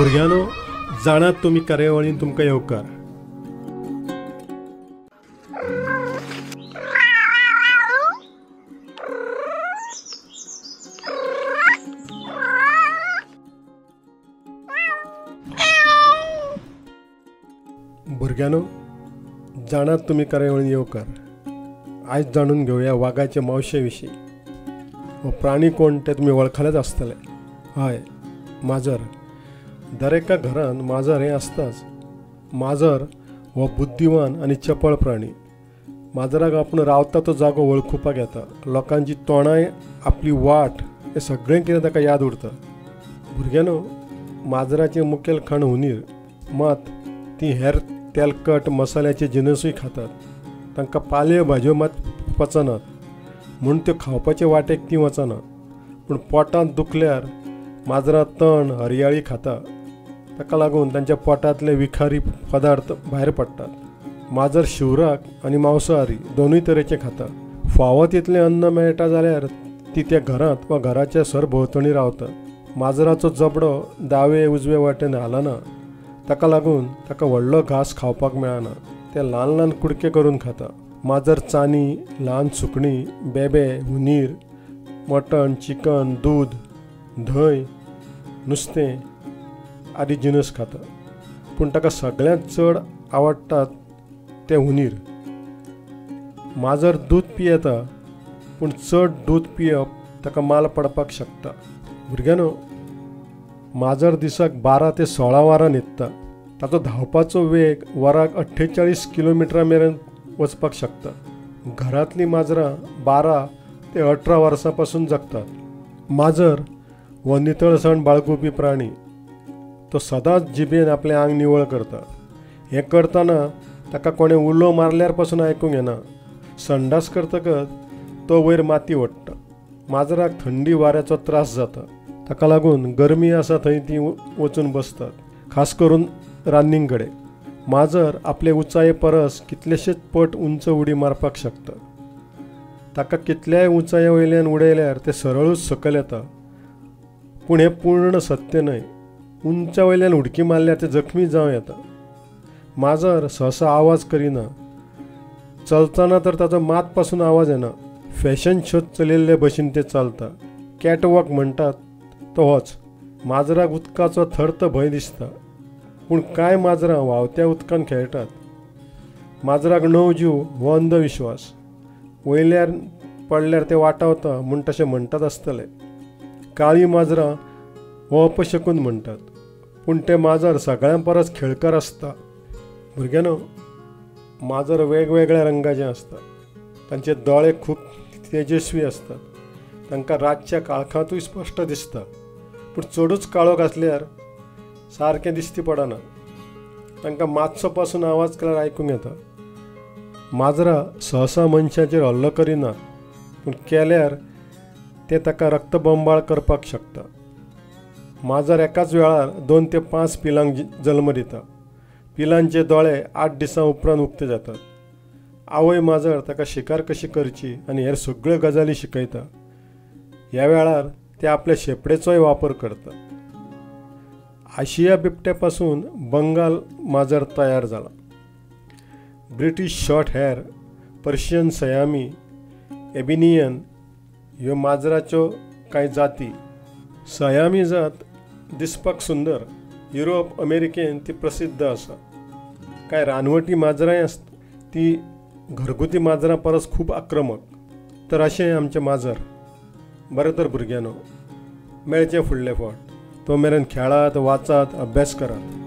भुरग्यानो, जाणात तुमी कार्यावळीन तुमकां येवकार. भुरग्यानो, जाणात तुमी कार्यावळीन येवकार. आज जाणून घेवया वाघाचे मावशे विशीं. हो प्राणी कोण ते तुमी वळखलेच आसतले. हय, माजर. दरेका घरान माजर हें आसताच. माजर हो बुद्धिवान आनी चपळ प्राणी. माजराक आपूण रावता तो जागो वळखुपाक येता. लोकांची तोंडाय आपली वाट हें सगळें कितें ताका याद उरता. भुरग्यानो, माजराचें मुखेल खाण हुनीर. मात ती हेर तेलकट मसाल्याचे जिनसूय खातात. तांकां पाल्यो भाजयो मात पचनात म्हूण त्यो खावपाचे वाटेक ती वचना. पूण पोटांत दुखल्यार माजरां तण हरयाळी खाता. ताका लागून तांच्या पोटांतले विखारी पदार्थ भायर पडटात. माजर शिवराक आनी मांसाहारी दोनूय तरेचे खाता. फावो तितलें अन्न मेळटा जाल्यार ती त्या घरांत वा घराच्या सरभोंवतणी रावता. माजराचो जबडो दावे उजवे वाटेन हालना. ताका लागून ताका व्हडलो घास खावपाक मेळना. ते ल्हान ल्हान कुडके करून खाता. माजर चानी, ल्हान सुकणीं, बेबे, हुनीर, मटण, चिकन, दूद, धंय, नुस्तें आदी जिनस खाता. पूण ताका सगळ्यांत चड आवडटात ते हुनीर. माजर दूद पियेता, पूण चड दूद पियप ताका माल पडपाक शकता. भुरग्यानो, माजर दिसाक 12 ते 16 वरां न्हिदता. ताचो धांवपाचो वेग वराक 48 किलोमिटरां मेरेन वचपाक शकता. घरांतलीं माजरां 12 ते 18 वर्सां पासून जगतात. माजर हो नितळसाण बाळगुपी प्राणी. तो सदांच जिबेन आपलें आंग निवळ करता. हें करतना ताका कोणें उलो मारल्यार पासून आयकूंक येना. संडास करतकच तो वयर माती ओडटा. माजराक थंडी वाऱ्याचो त्रास जाता. ताका लागून गरमी आसा थंय ती वचून बसतात, खास करून रान्नींग कडेन. माजर आपले उंचाये परस कितलेशेच पट उंच उडी मारपाक शकता. ताका कितल्याय उंचाये वयल्यान उडयल्यार ते सरळूच सकयल येता. पूण हें पूर्ण सत्य न्हय. उंचा वयल्यान उडकी मारल्यार ते जखमी जावं येता. माजर सहसा आवाज करिना. चलतना तर ताचो मात पासून आवाज येना. फॅशन शोत चलिल्ले भशेन ते चलता. कॅटवॉक म्हणटात तो होच. माजराक उदकाचो थर्त भंय दिसता. पूण कांय माजरां व्हांवत्या उदकान खेळटात. माजराक णव जीव हो अंधविश्वास. वयल्यार पडल्यार ते वाटावता म्हूण तशें म्हणटात आसतले. काळी माजरां हो अपशकून म्हणटात. पूण ते माजर सगळ्यां परस खेळकर आसता. भुरग्यानो, माजर वेगवेगळ्या रंगाचें आसता. तांचे दोळे खूब तेजस्वी आसतात. तांकां रातच्या काळखांतूय स्पश्ट दिसता. पूण चडूच काळोख आसल्यार सारकें दिश्टी पडना. तांकां मातसो पासून आवाज केल्यार आयकूंक येता. माजरां सहसा मनशाचेर हल्लो करिनात, पूण केल्यार ते ताका रक्तबंबाळ करपाक शकता. माजर एकाच वेळार 2 ते 5 पिलांक जल्म दिता. पिलांचे दोळे 8 दिसां उपरांत उक्ते जातात. आवय माजर ताका शिकार कशी करची आनी हेर सगळ्यो गजाली शिकयता. ह्या वेळार ते आपल्या शेपडेचोय वापर करता. आशिया बिबट्या पासून बंगाल माजर तयार जाला. ब्रिटीश शॉर्ट हेअर, पर्शियन सयामी, एबिनियन ह्यो माजराच्यो कांय जाती. सयामी जात दिसपाक सुंदर. युरोप, अमेरिकेन ती प्रसिद्ध आसा. कांय रानवटी माजरांय आसता. ती घरगुती माजरां परस खूब आक्रमक. तर अशें आमचें माजर. बरें तर भुरग्यानो, मेळचें फुडले फावट. तो मेरेन खेळात, वाचात, अभ्यास करात.